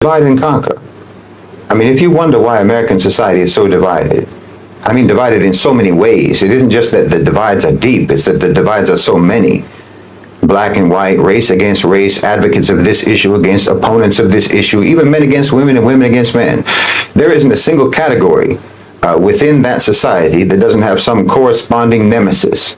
divide and conquer. I mean, if you wonder why American society is so divided, I mean, divided in so many ways. It isn't just that the divides are deep, it's that the divides are so many. Black and white, race against race, advocates of this issue against opponents of this issue, even men against women and women against men. There isn't a single category within that society that doesn't have some corresponding nemesis.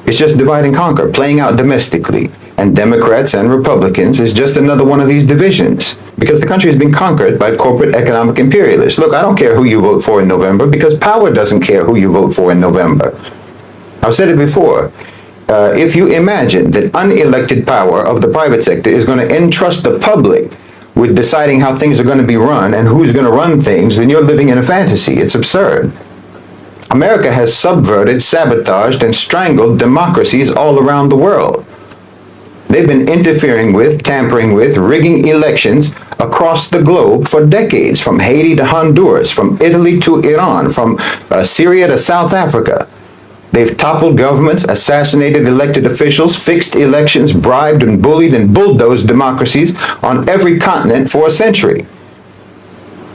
It's just divide and conquer, playing out domestically. And Democrats and Republicans is just another one of these divisions, because the country has been conquered by corporate economic imperialists. Look, I don't care who you vote for in November, because power doesn't care who you vote for in November. I've said it before. If you imagine that unelected power of the private sector is going to entrust the public with deciding how things are going to be run and who's going to run things, then you're living in a fantasy. It's absurd. America has subverted, sabotaged, and strangled democracies all around the world. They've been interfering with, tampering with, rigging elections across the globe for decades, from Haiti to Honduras, from Italy to Iran, from Syria to South Africa. They've toppled governments, assassinated elected officials, fixed elections, bribed and bullied and bulldozed democracies on every continent for a century.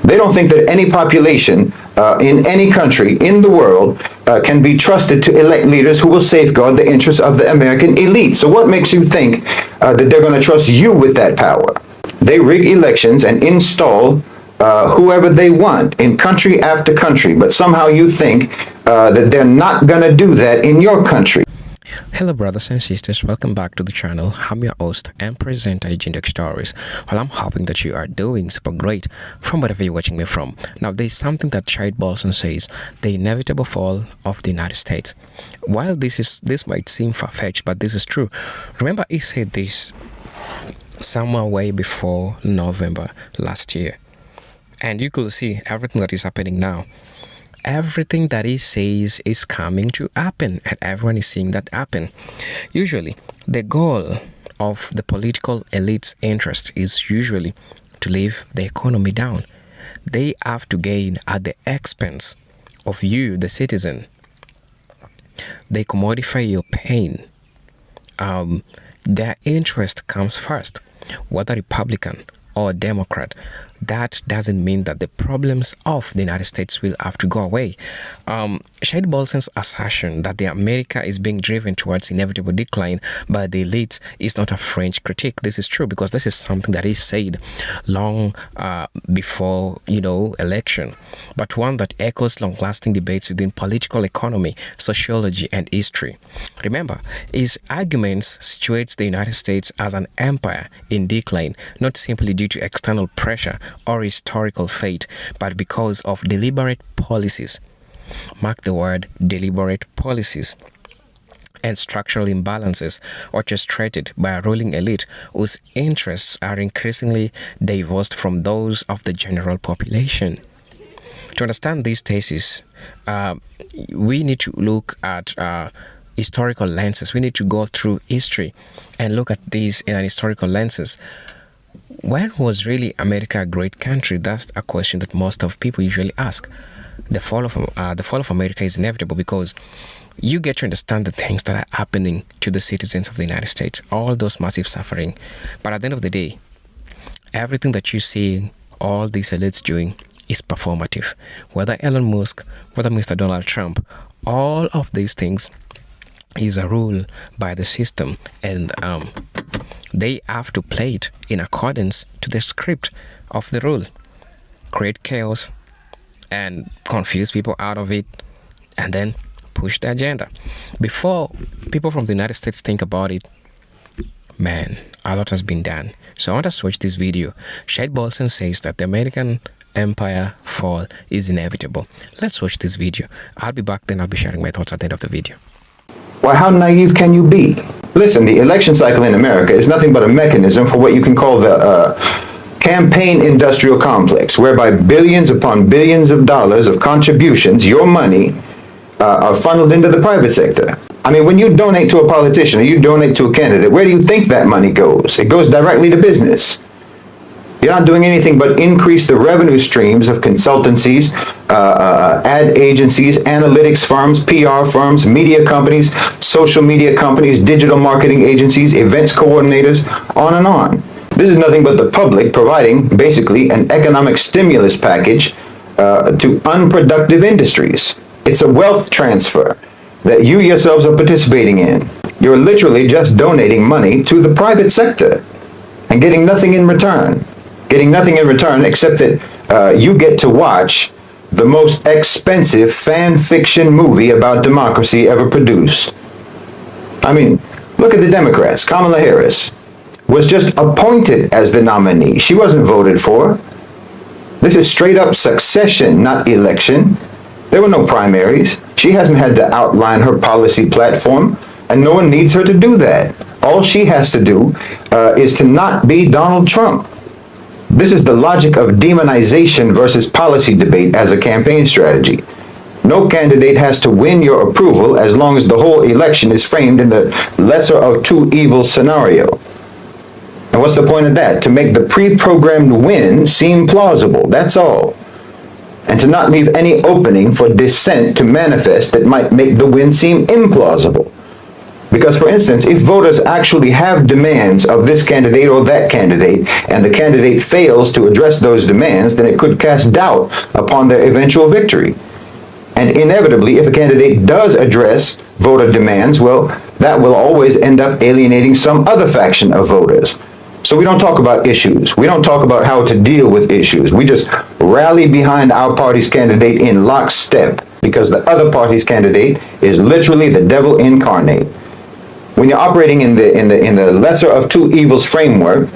They don't think that any population in any country in the world can be trusted to elect leaders who will safeguard the interests of the American elite. So what makes you think that they're going to trust you with that power? They rig elections and install whoever they want in country after country, but somehow you think that they're not going to do that in your country. Hello brothers and sisters, welcome back to the channel. I'm your host and presenter Agent Stories. Well, I'm hoping that you are doing super great from wherever you're watching me from. Now, there's something that Chad Bolson says, the inevitable fall of the United States. While this might seem far-fetched, but this is true. Remember, he said this somewhere way before November last year. And you could see everything that is happening now. Everything that he says is coming to happen, and everyone is seeing that happen. Usually, the goal of the political elite's interest is usually to leave the economy down. They have to gain at the expense of you, the citizen. They commodify your pain. Their interest comes first, whether Republican or Democrat. That doesn't mean that the problems of the United States will have to go away. Shade Bolson's assertion that the America is being driven towards inevitable decline by the elites is not a French critique. This is true because this is something that is said long before, election, but one that echoes long-lasting debates within political economy, sociology, and history. Remember, his arguments situates the United States as an empire in decline, not simply due to external pressure or historical fate, but because of deliberate policies. Mark the word deliberate policies and structural imbalances orchestrated by a ruling elite whose interests are increasingly divorced from those of the general population. To understand these theses, we need to look at historical lenses. We need to go through history and look at these in an historical lenses. When was really America a great country? That's a question that most of people usually ask. The fall of America is inevitable because you get to understand the things that are happening to the citizens of the United States, all those massive suffering. But at the end of the day, everything that you see all these elites doing is performative. Whether Elon Musk, whether Mr. Donald Trump, all of these things is a rule by the system, and they have to play it in accordance to the script of the rule. Create chaos and confuse people out of it, and then push the agenda. Before people from the United States think about it, man, a lot has been done. So I want us to watch this video. Shade Bolson says that the American empire fall is inevitable. Let's watch this video. I'll be back, then I'll be sharing my thoughts at the end of the video. Well, how naive can you be? Listen, the election cycle in America is nothing but a mechanism for what you can call the campaign industrial complex, whereby billions upon billions of dollars of contributions, your money, are funneled into the private sector. I mean, when you donate to a politician or you donate to a candidate, where do you think that money goes? It goes directly to business. You're not doing anything but increase the revenue streams of consultancies, ad agencies, analytics firms, PR firms, media companies, social media companies, digital marketing agencies, events coordinators, on and on. This is nothing but the public providing basically an economic stimulus package to unproductive industries. It's a wealth transfer that you yourselves are participating in. You're literally just donating money to the private sector and getting nothing in return. Getting nothing in return except that you get to watch the most expensive fan fiction movie about democracy ever produced. I mean, look at the Democrats. Kamala Harris was just appointed as the nominee. She wasn't voted for. This is straight up succession, not election. There were no primaries. She hasn't had to outline her policy platform, and no one needs her to do that. All she has to do is to not be Donald Trump. This is the logic of demonization versus policy debate as a campaign strategy. No candidate has to win your approval as long as the whole election is framed in the lesser of two evils scenario. And what's the point of that? To make the pre-programmed win seem plausible, that's all. And to not leave any opening for dissent to manifest that might make the win seem implausible. Because, for instance, if voters actually have demands of this candidate or that candidate, and the candidate fails to address those demands, then it could cast doubt upon their eventual victory. And inevitably, if a candidate does address voter demands, well, that will always end up alienating some other faction of voters. So we don't talk about issues. We don't talk about how to deal with issues. We just rally behind our party's candidate in lockstep because the other party's candidate is literally the devil incarnate. When you're operating in the lesser of two evils framework,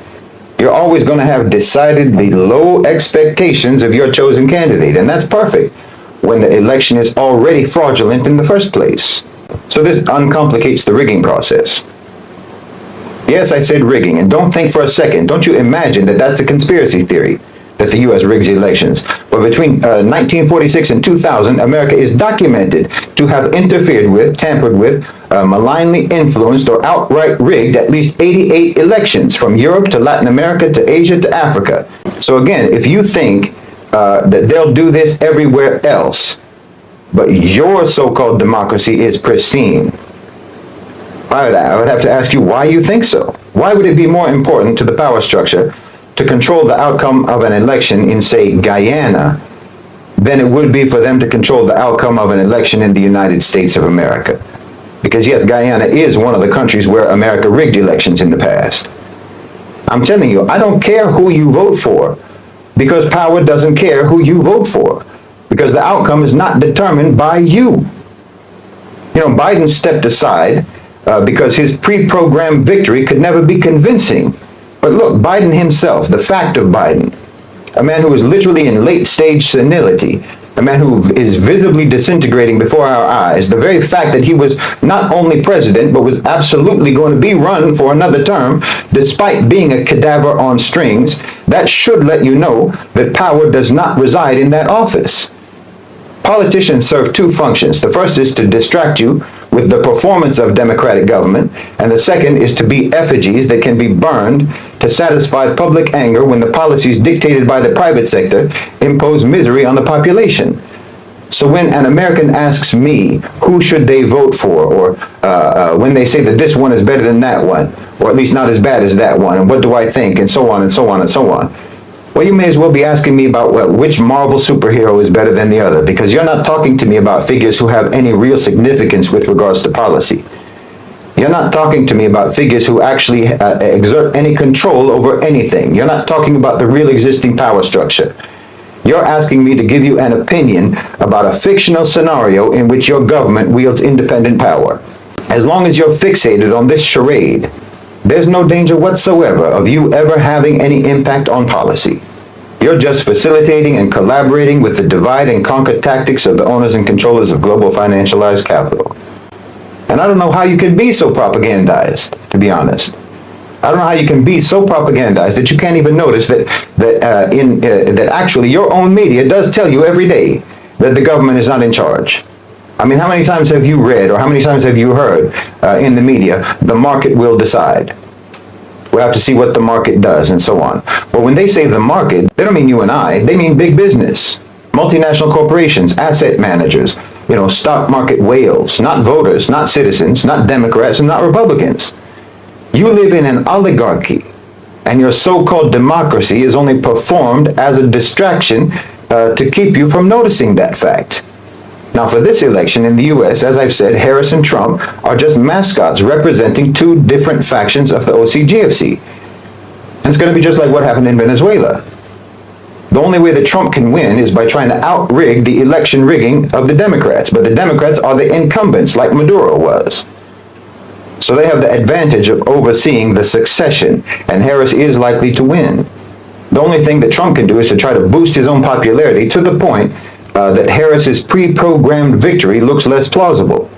you're always going to have decidedly low expectations of your chosen candidate, and that's perfect when the election is already fraudulent in the first place. So this uncomplicates the rigging process. Yes, I said rigging, and don't think for a second, don't you imagine that that's a conspiracy theory, that the U.S. rigs elections. But between 1946 and 2000, America is documented to have interfered with, tampered with, malignly influenced, or outright rigged at least 88 elections from Europe to Latin America to Asia to Africa. So again, if you think that they'll do this everywhere else, but your so-called democracy is pristine, I would have to ask you why you think so. Why would it be more important to the power structure to control the outcome of an election in, say, Guyana, than it would be for them to control the outcome of an election in the United States of America? Because yes, Guyana is one of the countries where America rigged elections in the past. I'm telling you, I don't care who you vote for, because power doesn't care who you vote for, because the outcome is not determined by you. You know, Biden stepped aside because his pre-programmed victory could never be convincing. But look, Biden himself, the fact of Biden, a man who is literally in late-stage senility, a man who is visibly disintegrating before our eyes, the very fact that he was not only president, but was absolutely going to be run for another term, despite being a cadaver on strings, that should let you know that power does not reside in that office. Politicians serve two functions. The first is to distract you with the performance of democratic government, and the second is to be effigies that can be burned to satisfy public anger when the policies dictated by the private sector impose misery on the population. So when an American asks me who should they vote for, or when they say that this one is better than that one, or at least not as bad as that one, and what do I think, and so on and so on and so on, well, you may as well be asking me about which Marvel superhero is better than the other, because you're not talking to me about figures who have any real significance with regards to policy. You're not talking to me about figures who actually exert any control over anything. You're not talking about the real existing power structure. You're asking me to give you an opinion about a fictional scenario in which your government wields independent power. As long as you're fixated on this charade, there's no danger whatsoever of you ever having any impact on policy. You're just facilitating and collaborating with the divide and conquer tactics of the owners and controllers of global financialized capital. And I don't know how you can be so propagandized, to be honest. I don't know how you can be so propagandized that you can't even notice that actually your own media does tell you every day that the government is not in charge. I mean, how many times have you read, or how many times have you heard in the media, the market will decide? We'll have to see what the market does, and so on. But when they say the market, they don't mean you and I. They mean big business, multinational corporations, asset managers, stock market whales, not voters, not citizens, not Democrats, and not Republicans. You live in an oligarchy, and your so-called democracy is only performed as a distraction to keep you from noticing that fact. Now, for this election in the U.S., as I've said, Harris and Trump are just mascots representing two different factions of the OCGFC. And it's going to be just like what happened in Venezuela. The only way that Trump can win is by trying to out-rig the election rigging of the Democrats. But the Democrats are the incumbents, like Maduro was. So they have the advantage of overseeing the succession, and Harris is likely to win. The only thing that Trump can do is to try to boost his own popularity to the point that Harris's pre-programmed victory looks less plausible.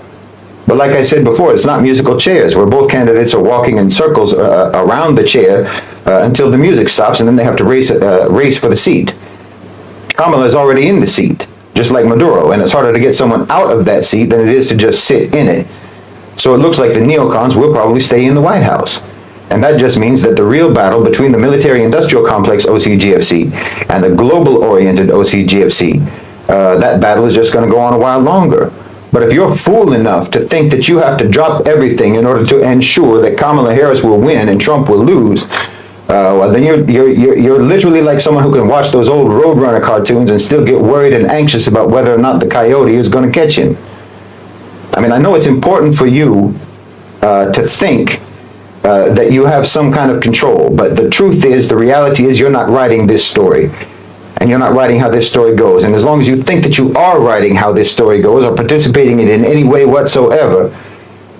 But like I said before, it's not musical chairs, where both candidates are walking in circles around the chair until the music stops, and then they have to race for the seat. Kamala is already in the seat, just like Maduro, and it's harder to get someone out of that seat than it is to just sit in it. So it looks like the neocons will probably stay in the White House. And that just means that the real battle between the military-industrial complex OCGFC and the global-oriented OCGFC, that battle is just going to go on a while longer. But if you're fool enough to think that you have to drop everything in order to ensure that Kamala Harris will win and Trump will lose, well, then you're literally like someone who can watch those old Roadrunner cartoons and still get worried and anxious about whether or not the coyote is going to catch him. I mean, I know it's important for you to think that you have some kind of control, but the truth is, the reality is, you're not writing this story. And you're not writing how this story goes. And as long as you think that you are writing how this story goes or participating in it in any way whatsoever,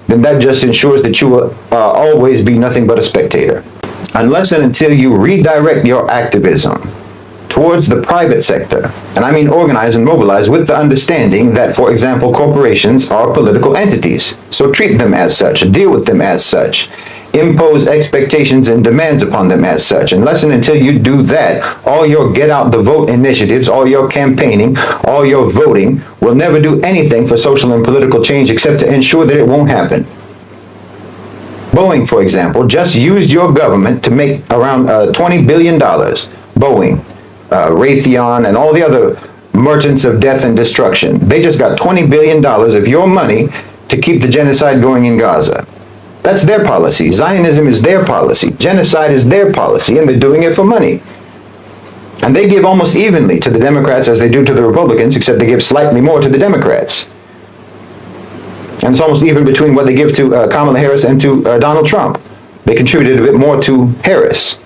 then that just ensures that you will always be nothing but a spectator. Unless and until you redirect your activism towards the private sector, and I mean organize and mobilize with the understanding that, for example, corporations are political entities. So treat them as such, deal with them as such, impose expectations and demands upon them as such. Unless and until you do that, all your get out the vote initiatives, all your campaigning, all your voting will never do anything for social and political change except to ensure that it won't happen. Boeing, for example, just used your government to make around $20 billion. Boeing, Raytheon, and all the other merchants of death and destruction. They just got $20 billion of your money to keep the genocide going in Gaza. That's their policy. Zionism is their policy. Genocide is their policy, and they're doing it for money. And they give almost evenly to the Democrats as they do to the Republicans, except they give slightly more to the Democrats. And it's almost even between what they give to Kamala Harris and to Donald Trump. They contributed a bit more to Harris.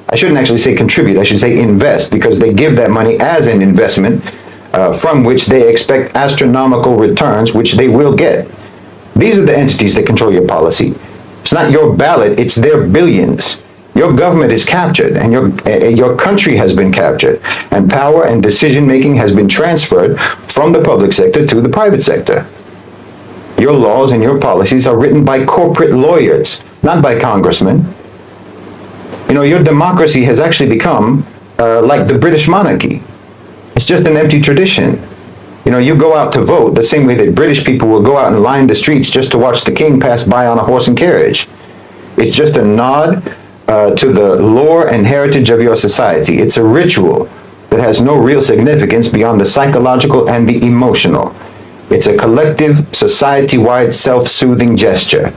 I shouldn't actually say contribute, I should say invest, because they give that money as an investment from which they expect astronomical returns, which they will get. These are the entities that control your policy. It's not your ballot, it's their billions. Your government is captured, and your country has been captured, and power and decision-making has been transferred from the public sector to the private sector. Your laws and your policies are written by corporate lawyers, not by congressmen. You know, your democracy has actually become like the British monarchy. It's just an empty tradition. You know, you go out to vote the same way that British people will go out and line the streets just to watch the king pass by on a horse and carriage. It's just a nod to the lore and heritage of your society. It's a ritual that has no real significance beyond the psychological and the emotional. It's a collective, society-wide, self-soothing gesture.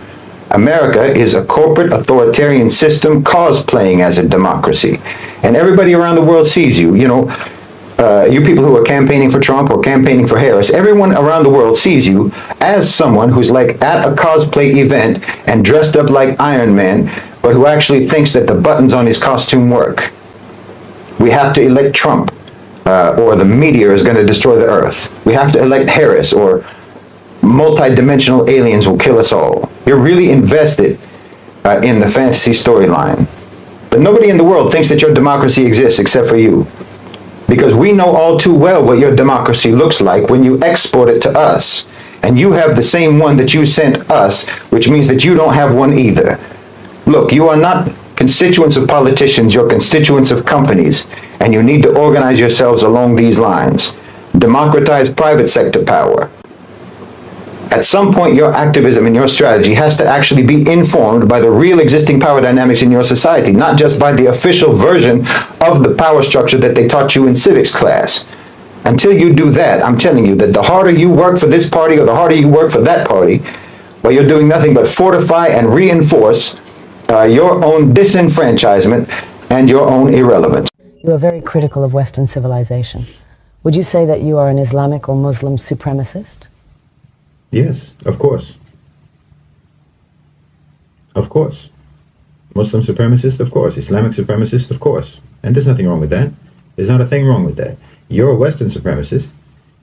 America is a corporate authoritarian system cosplaying as a democracy. And everybody around the world sees you. You know, you people who are campaigning for Trump or campaigning for Harris, everyone around the world sees you as someone who's like at a cosplay event and dressed up like Iron Man, but who actually thinks that the buttons on his costume work. We have to elect Trump, or the meteor is going to destroy the earth. We have to elect Harris, or multi-dimensional aliens will kill us all. You're really invested in the fantasy storyline. But nobody in the world thinks that your democracy exists except for you. Because we know all too well what your democracy looks like when you export it to us. And you have the same one that you sent us, which means that you don't have one either. Look, you are not constituents of politicians, you're constituents of companies, and you need to organize yourselves along these lines. Democratize private sector power. At some point, your activism and your strategy has to actually be informed by the real existing power dynamics in your society, not just by the official version of the power structure that they taught you in civics class. Until you do that, I'm telling you that the harder you work for this party or the harder you work for that party, well, you're doing nothing but fortify and reinforce your own disenfranchisement and your own irrelevance. You are very critical of Western civilization. Would you say that you are an Islamic or Muslim supremacist? Yes, of course. Of course. Muslim supremacist, of course. Islamic supremacist, of course. And there's nothing wrong with that. There's not a thing wrong with that. You're a Western supremacist.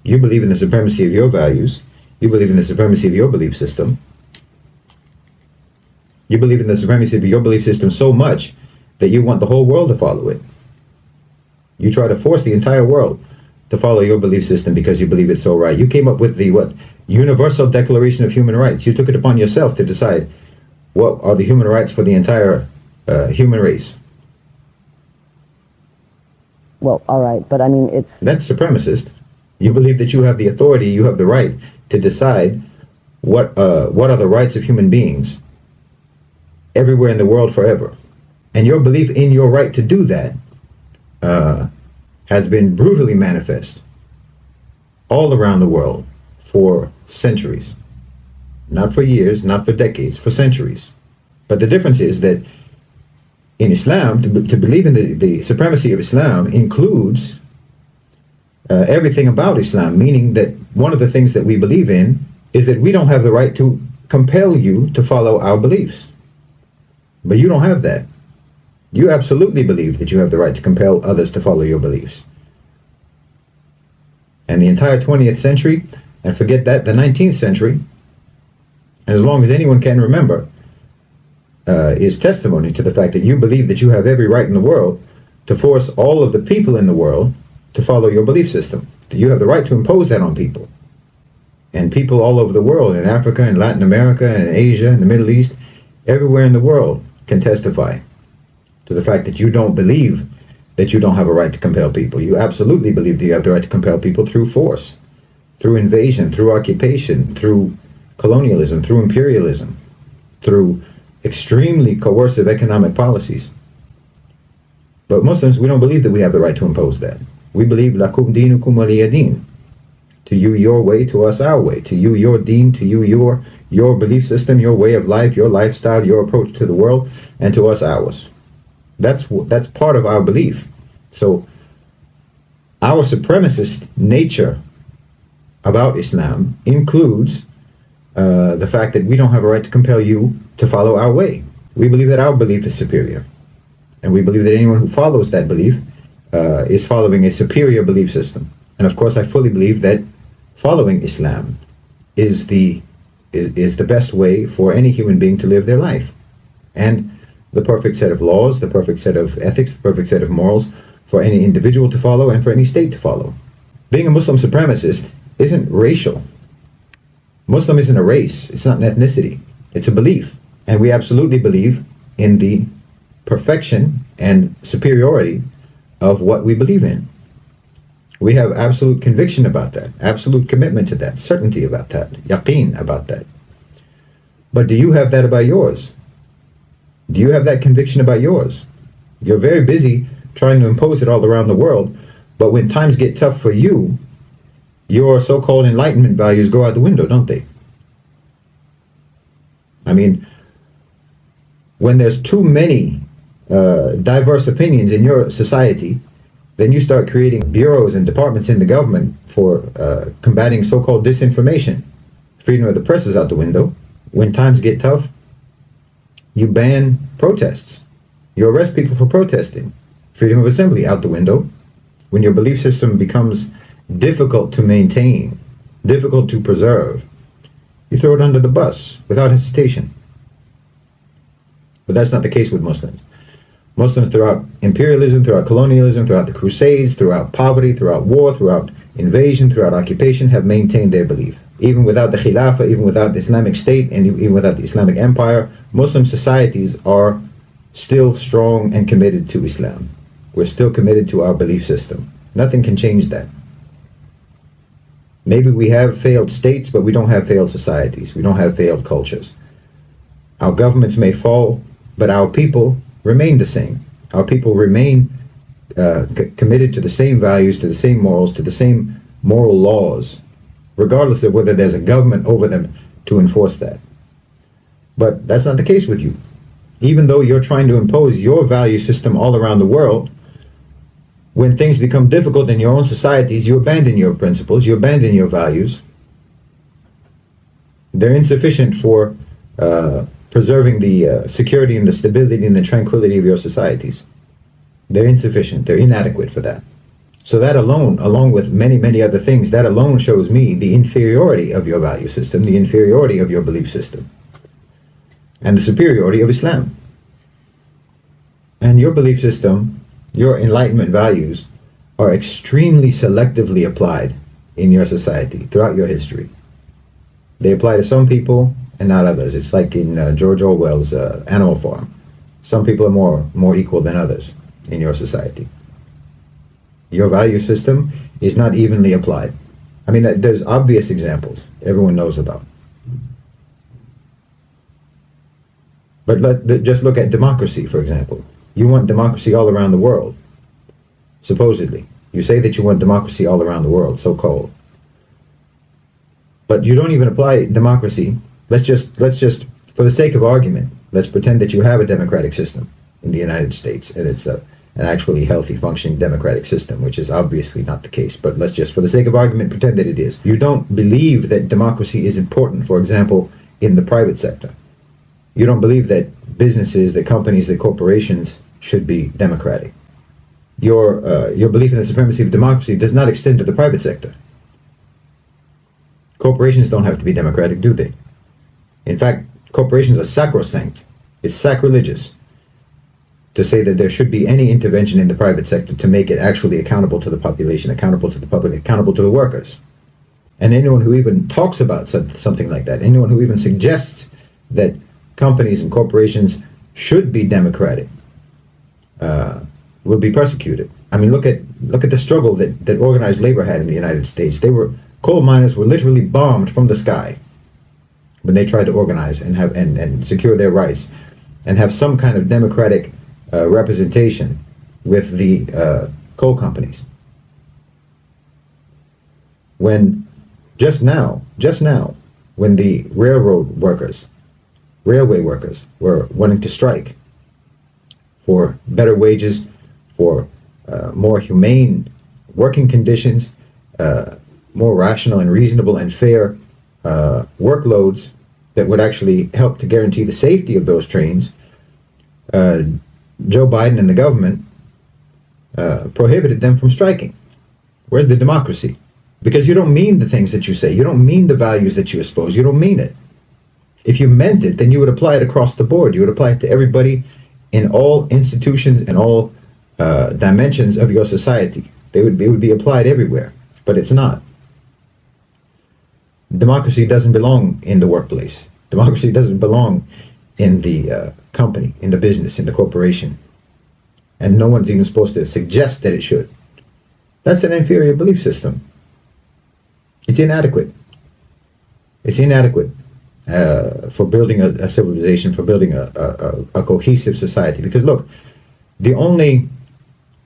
You believe in the supremacy of your values. You believe in the supremacy of your belief system. You believe in the supremacy of your belief system so much that you want the whole world to follow it. You try to force the entire world to follow your belief system because you believe it's so right. You came up with the Universal Declaration of Human Rights. You took it upon yourself to decide what are the human rights for the entire human race. Well, all right, but I mean, That's supremacist. You believe that you have the authority, you have the right to decide what are the rights of human beings everywhere in the world forever. And your belief in your right to do that has been brutally manifest all around the world for centuries. Not for years, not for decades, for centuries. But the difference is that in Islam, to believe in the supremacy of Islam includes everything about Islam, meaning that one of the things that we believe in is that we don't have the right to compel you to follow our beliefs. But you don't have that. You absolutely believe that you have the right to compel others to follow your beliefs. And the entire 20th century, and forget that, the 19th century, and as long as anyone can remember, is testimony to the fact that you believe that you have every right in the world to force all of the people in the world to follow your belief system. That you have the right to impose that on people. And people all over the world, in Africa, in Latin America, in Asia, in the Middle East, everywhere in the world can testify to the fact that you don't believe that you don't have a right to compel people. You absolutely believe that you have the right to compel people through force, through invasion, through occupation, through colonialism, through imperialism, through extremely coercive economic policies. But Muslims, we don't believe that we have the right to impose that. We believe lakum dinukum waliya din. To you your way, to us our way. To you your deen, to you your belief system, your way of life, your lifestyle, your approach to the world, and to us ours. That's part of our belief. So our supremacist nature about Islam includes the fact that we don't have a right to compel you to follow our way. We believe that our belief is superior. And we believe that anyone who follows that belief is following a superior belief system. And of course, I fully believe that following Islam is the best way for any human being to live their life. And the perfect set of laws, the perfect set of ethics, the perfect set of morals for any individual to follow and for any state to follow. Being a Muslim supremacist isn't racial. Muslim isn't a race. It's not an ethnicity. It's a belief. And we absolutely believe in the perfection and superiority of what we believe in. We have absolute conviction about that, absolute commitment to that, certainty about that, yaqeen about that. But do you have that about yours? Do you have that conviction about yours? You're very busy trying to impose it all around the world, but when times get tough for you, your so-called Enlightenment values go out the window, don't they? I mean, when there's too many diverse opinions in your society, then you start creating bureaus and departments in the government for combating so-called disinformation. Freedom of the press is out the window. When times get tough, you ban protests. You arrest people for protesting. Freedom of assembly out the window. When your belief system becomes difficult to maintain, difficult to preserve, you throw it under the bus without hesitation. But that's not the case with Muslims. Muslims throughout imperialism, throughout colonialism, throughout the Crusades, throughout poverty, throughout war, throughout invasion, throughout occupation, have maintained their belief. Even without the Khilafah, even without the Islamic State, and even without the Islamic Empire, Muslim societies are still strong and committed to Islam. We're still committed to our belief system. Nothing can change that. Maybe we have failed states, but we don't have failed societies. We don't have failed cultures. Our governments may fall, but our people remain the same. Our people remain committed to the same values, to the same morals, to the same moral laws, regardless of whether there's a government over them to enforce that. But that's not the case with you. even though you're trying to impose your value system all around the world, when things become difficult in your own societies, you abandon your principles, you abandon your values. They're insufficient for preserving the security and the stability and the tranquility of your societies. They're insufficient. They're inadequate for that. So that alone, along with many, many other things, that alone shows me the inferiority of your value system, the inferiority of your belief system, and the superiority of Islam. And your belief system, your Enlightenment values, are extremely selectively applied in your society throughout your history. They apply to some people and not others. It's like in George Orwell's Animal Farm. Some people are more equal than others in your society. Your value system is not evenly applied. I mean, there's obvious examples everyone knows about. But just look at democracy, for example. You want democracy all around the world, supposedly. You say that you want democracy all around the world, so-called. But you don't even apply democracy. Let's just, for the sake of argument, let's pretend that you have a democratic system in the United States, and it's an actually healthy, functioning democratic system, which is obviously not the case. But let's just, for the sake of argument, pretend that it is. You don't believe that democracy is important, for example, in the private sector. You don't believe that businesses, that companies, that corporations should be democratic. Your belief in the supremacy of democracy does not extend to the private sector. Corporations don't have to be democratic, do they? In fact, corporations are sacrosanct. It's sacrilegious to say that there should be any intervention in the private sector to make it actually accountable to the population, accountable to the public, accountable to the workers. And anyone who even talks about something like that, anyone who even suggests that companies and corporations should be democratic, will be persecuted. I mean, look at the struggle that organized labor had in the United States. Coal miners were literally bombed from the sky when they tried to organize and secure their rights and have some kind of democratic representation with the coal companies. When just now, when the railway workers were wanting to strike for better wages, for more humane working conditions, more rational and reasonable and fair workloads that would actually help to guarantee the safety of those trains, Joe Biden and the government prohibited them from striking. Where's the democracy? Because you don't mean the things that you say. You don't mean the values that you espouse. You don't mean it. If you meant it, then you would apply it across the board. You would apply it to everybody in all institutions and all dimensions of your society. It would be applied everywhere, but it's not. Democracy doesn't belong in the workplace. Democracy doesn't belong in the company, in the business, in the corporation. And no one's even supposed to suggest that it should. That's an inferior belief system. It's inadequate. It's inadequate for building a civilization, for building a cohesive society. Because look, the only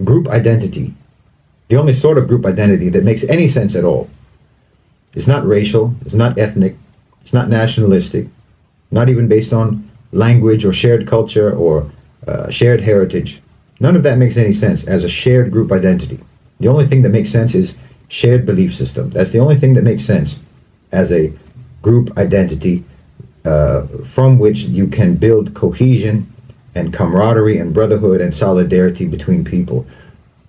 group identity, the only sort of group identity that makes any sense at all, it's not racial, it's not ethnic, it's not nationalistic, not even based on language or shared culture or shared heritage. None of that makes any sense as a shared group identity. The only thing that makes sense is shared belief system. That's the only thing that makes sense as a group identity from which you can build cohesion and camaraderie and brotherhood and solidarity between people.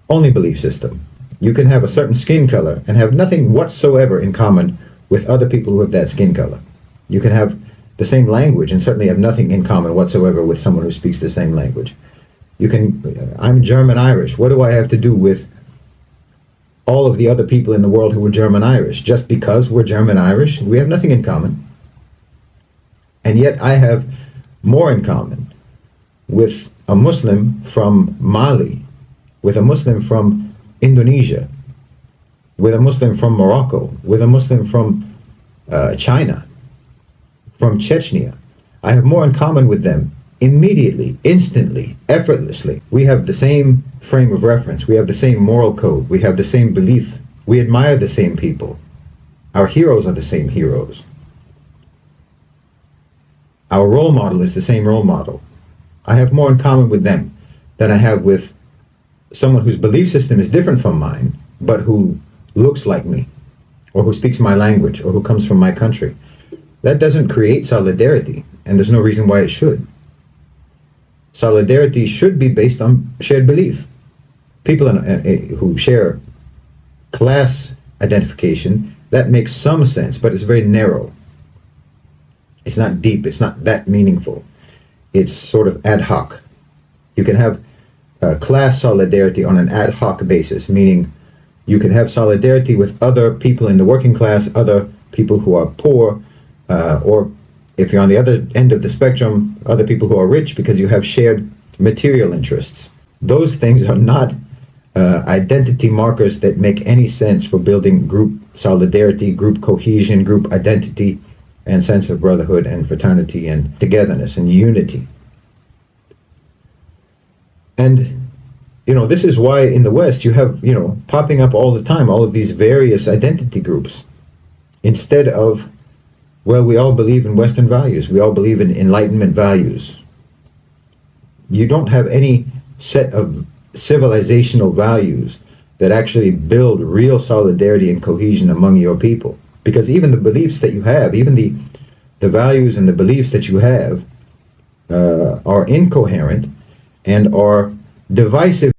Only belief system. You can have a certain skin color and have nothing whatsoever in common with other people who have that skin color. You can have the same language and certainly have nothing in common whatsoever with someone who speaks the same language. You can, I'm German Irish. What do I have to do with all of the other people in the world who were German Irish? Just because we're German Irish, we have nothing in common. And yet I have more in common with a Muslim from Mali, with a Muslim from Indonesia, with a Muslim from Morocco, with a Muslim from China, from Chechnya. I have more in common with them immediately, instantly, effortlessly. We have the same frame of reference. We have the same moral code. We have the same belief. We admire the same people. Our heroes are the same heroes. Our role model is the same role model. I have more in common with them than I have with someone whose belief system is different from mine, but who looks like me, or who speaks my language, or who comes from my country. That doesn't create solidarity, and there's no reason why it should. Solidarity should be based on shared belief. People who share class identification, that makes some sense, but it's very narrow. It's not deep, it's not that meaningful. It's sort of ad hoc. You can have class solidarity on an ad hoc basis, meaning you can have solidarity with other people in the working class, other people who are poor, or if you're on the other end of the spectrum, other people who are rich, because you have shared material interests. Those things are not identity markers that make any sense for building group solidarity, group cohesion, group identity, and sense of brotherhood and fraternity and togetherness and unity. And, this is why in the West you have, popping up all the time, all of these various identity groups, instead of, well, we all believe in Western values. We all believe in Enlightenment values. You don't have any set of civilizational values that actually build real solidarity and cohesion among your people. Because even the beliefs that you have, even the values and the beliefs that you have are incoherent and are divisive.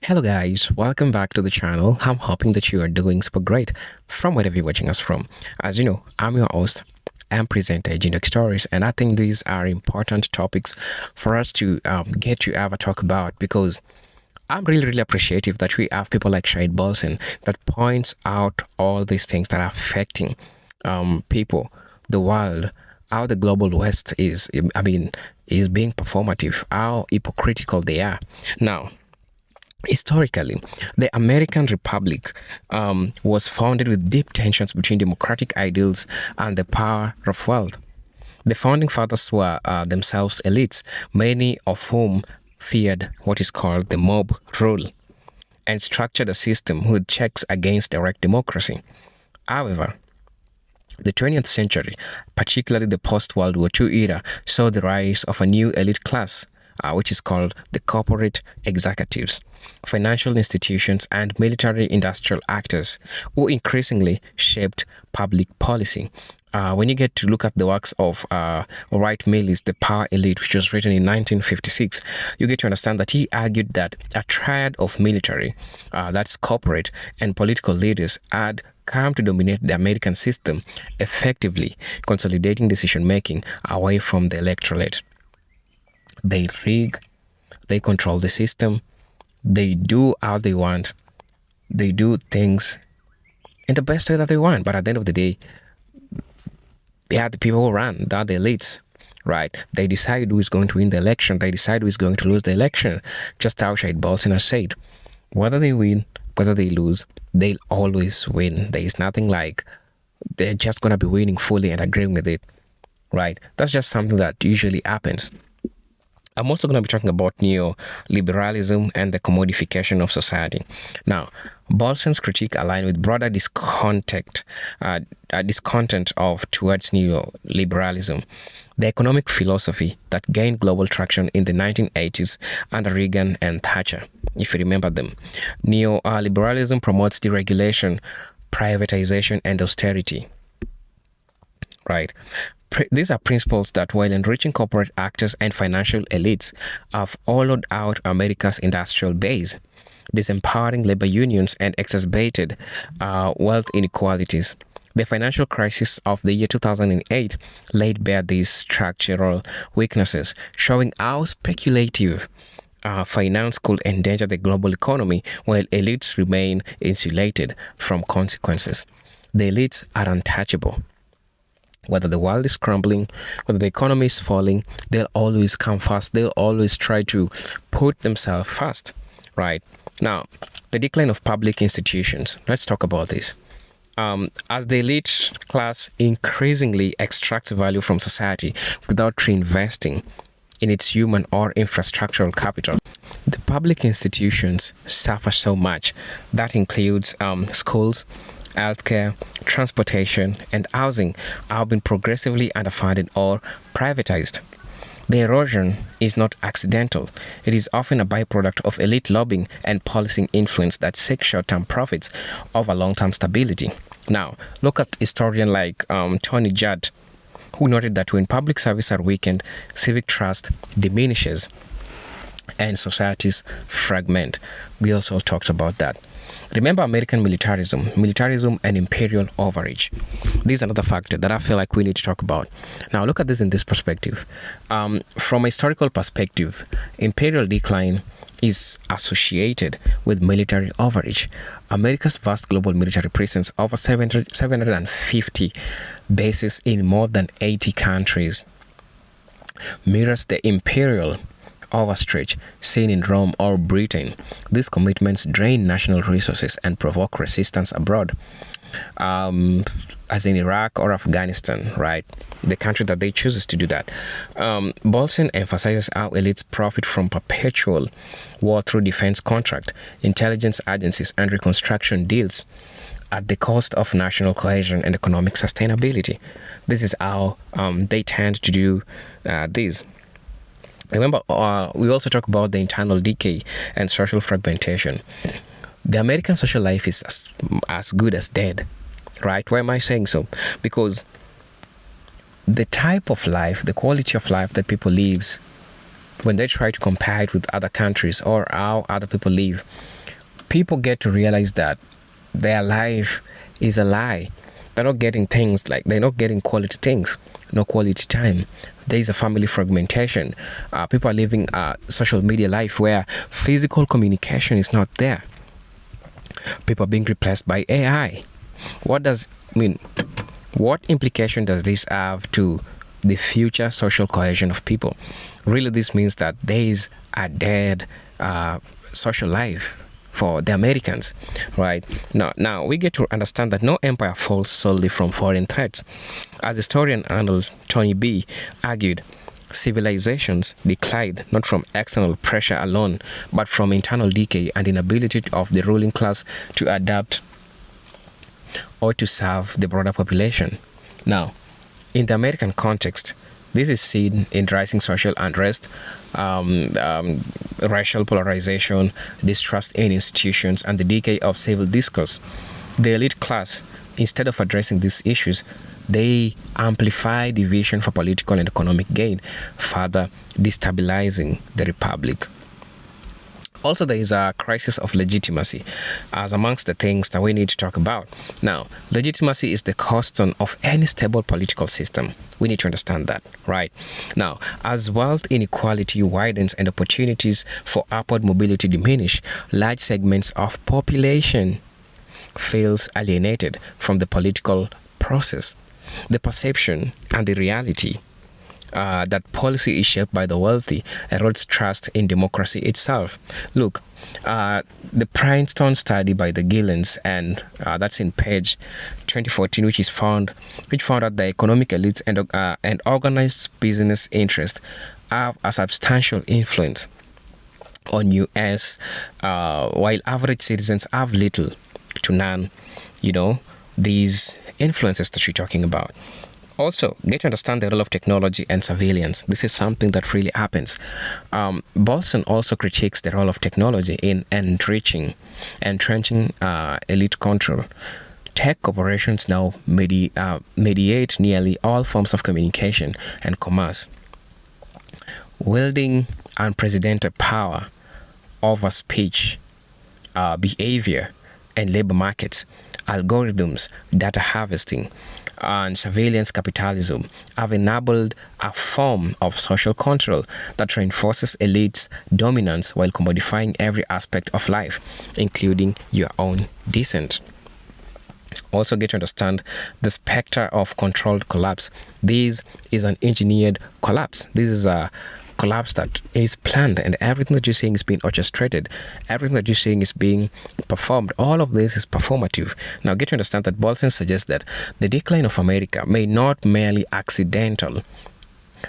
Hello guys, welcome back to the channel. I'm hoping that you are doing super great from wherever you're watching us from. As you know, I'm your host and presenter, Genocide Stories, and I think these are important topics for us to get to have a talk about, because I'm really appreciative that we have people like Shahid Bolson that points out all these things that are affecting people, the world, how the global West is being performative, how hypocritical they are. Now, historically, the American Republic was founded with deep tensions between democratic ideals and the power of wealth. The founding fathers were themselves elites, many of whom feared what is called the mob rule, and structured a system with checks against direct democracy. However, the 20th century, particularly the post-World War II era, saw the rise of a new elite class, which is called the corporate executives, financial institutions, and military-industrial actors, who increasingly shaped public policy. When you get to look at the works of Wright Mills, The Power Elite, which was written in 1956, you get to understand that he argued that a triad of military, that's corporate, and political leaders had come to dominate the American system, effectively consolidating decision-making away from the electorate. They rig, they control the system, they do how they want, they do things in the best way that they want, but at the end of the day, they are the people who run, they are the elites, right? They decide who is going to win the election, they decide who is going to lose the election, just how Shahid Bolson has said. Whether they win, whether they lose, they'll always win. There is nothing like they're just going to be winning fully and agreeing with it, right? That's just something that usually happens. I'm also going to be talking about neoliberalism and the commodification of society. Now, Bolson's critique aligned with broader discontent towards neoliberalism, the economic philosophy that gained global traction in the 1980s under Reagan and Thatcher, if you remember them. Neoliberalism promotes deregulation, privatization, and austerity, right? These are principles that, while enriching corporate actors and financial elites, have hollowed out America's industrial base, disempowering labor unions and exacerbated wealth inequalities. The financial crisis of the year 2008 laid bare these structural weaknesses, showing how speculative finance could endanger the global economy while elites remain insulated from consequences. The elites are untouchable. Whether the world is crumbling, whether the economy is falling, they'll always come first. They'll always try to put themselves first, right? Now, the decline of public institutions. Let's talk about this. As the elite class increasingly extracts value from society without reinvesting in its human or infrastructural capital, the public institutions suffer so much. That includes schools, healthcare, transportation, and housing have been progressively underfunded or privatized. The erosion is not accidental. It is often a byproduct of elite lobbying and policing influence that seek short-term profits over long-term stability. Now, look at historian like Tony Judd, who noted that when public services are weakened, civic trust diminishes and societies fragment. We also talked about that. Remember American militarism and imperial overreach. This is another factor that I feel like we need to talk about. Now, look at this in this perspective. From a historical perspective, imperial decline is associated with military overreach. America's vast global military presence, over 750 bases in more than 80 countries, mirrors the imperial overstretch seen in Rome or Britain. These commitments drain national resources and provoke resistance abroad, as in Iraq or Afghanistan, right? The country that they chooses to do that. Bolson emphasizes how elites profit from perpetual war through defense contract, intelligence agencies, and reconstruction deals at the cost of national cohesion and economic sustainability. This is how they tend to do this. Remember, we also talk about the internal decay and social fragmentation. The American social life is as good as dead, right? Why am I saying so? Because the type of life, the quality of life that people live, when they try to compare it with other countries or how other people live, people get to realize that their life is a lie. They're not getting things like, they're not getting quality things, no quality time. There is a family fragmentation. People are living a social media life where physical communication is not there. People are being replaced by AI. What implication does this have to the future social cohesion of people? Really, this means that there is a dead social life for the Americans, right? Now we get to understand that no empire falls solely from foreign threats. As historian Arnold Tony B. argued, civilizations declined not from external pressure alone, but from internal decay and inability of the ruling class to adapt or to serve the broader population. Now, in the American context, this is seen in rising social unrest, racial polarization, distrust in institutions, and the decay of civil discourse. The elite class, instead of addressing these issues, they amplify division for political and economic gain, further destabilizing the republic. Also, there is a crisis of legitimacy as amongst the things that we need to talk about. Now, legitimacy is the cornerstone of any stable political system. We need to understand that, right? Now, as wealth inequality widens and opportunities for upward mobility diminish, large segments of population feels alienated from the political process. The perception and the reality that policy is shaped by the wealthy erodes trust in democracy itself. Look, the Princeton study by the Gillens, and that's in page 2014, which found out the economic elites and organized business interests have a substantial influence on U.S., while average citizens have little to none, these influences that you're talking about. Also, get to understand the role of technology and surveillance. This is something that really happens. Bolson also critiques the role of technology in entrenching elite control. Tech corporations now mediate nearly all forms of communication and commerce, wielding unprecedented power over speech, behavior, and labor markets. Algorithms, data harvesting, and surveillance capitalism have enabled a form of social control that reinforces elites' dominance while commodifying every aspect of life, including your own descent. Also get to understand the specter of controlled collapse. This is an engineered collapse. This is a collapse that is planned, and everything that you're seeing is being orchestrated. Everything that you're seeing is being performed. All of this is performative. Now get to understand that Bolson suggests that the decline of America may not merely accidental,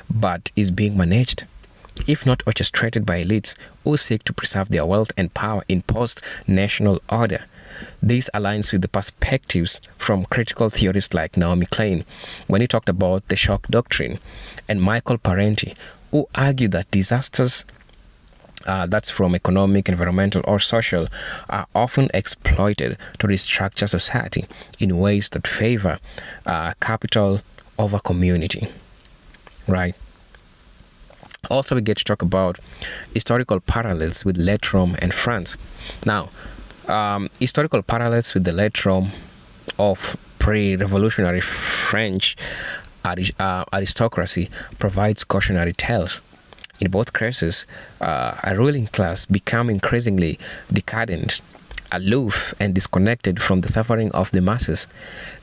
but is being managed, if not orchestrated, by elites who seek to preserve their wealth and power in post-national order. This aligns with the perspectives from critical theorists like Naomi Klein when he talked about the shock doctrine, and Michael Parenti who argue that disasters, that's from economic, environmental, or social, are often exploited to restructure society in ways that favor capital over community, right? Also, we get to talk about historical parallels with late Rome and France. Now, historical parallels with the late Rome of pre-revolutionary French aristocracy provides cautionary tales. In both cases, a ruling class became increasingly decadent, aloof, and disconnected from the suffering of the masses.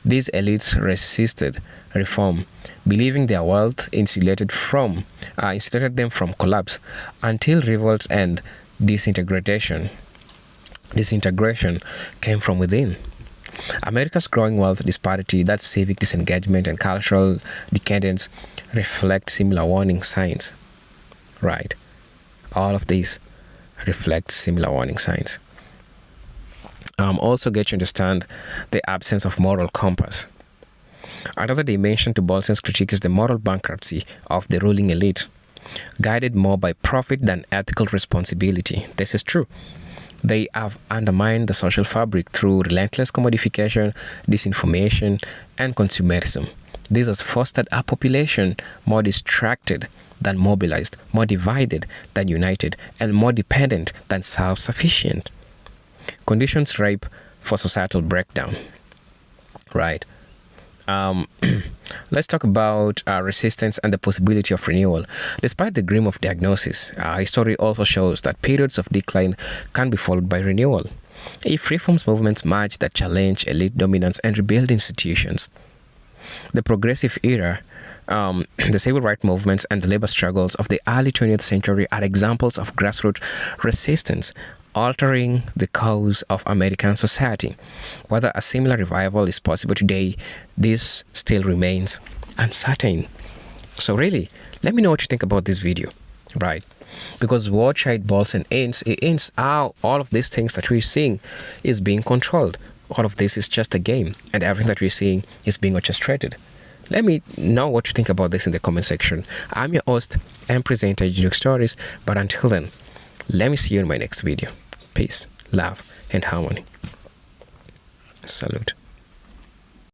These elites resisted reform, believing their wealth insulated them from collapse, until revolt and disintegration came from within. America's growing wealth disparity, that civic disengagement and cultural decadence reflect similar warning signs. Right. All of these reflect similar warning signs. Also get to understand the absence of moral compass. Another dimension to Bolton's critique is the moral bankruptcy of the ruling elite, guided more by profit than ethical responsibility. This is true. They have undermined the social fabric through relentless commodification, disinformation, and consumerism. This has fostered a population more distracted than mobilized, more divided than united, and more dependent than self-sufficient. Conditions ripe for societal breakdown. Right. Let's talk about resistance and the possibility of renewal. Despite the grim of diagnosis, history also shows that periods of decline can be followed by renewal. If reforms movements march that challenge elite dominance and rebuild institutions, the progressive era, the civil rights movements, and the labor struggles of the early 20th century are examples of grassroots resistance altering the course of American society. Whether a similar revival is possible today, this still remains uncertain. So really, let me know what you think about this video, right? Because what Shahid Bolton ends how all of these things that we're seeing is being controlled. All of this is just a game, and everything that we're seeing is being orchestrated. Let me know what you think about this in the comment section. I'm your host and presenter, Juke Stories, but until then, let me see you in my next video. Peace, love, and harmony. Salute.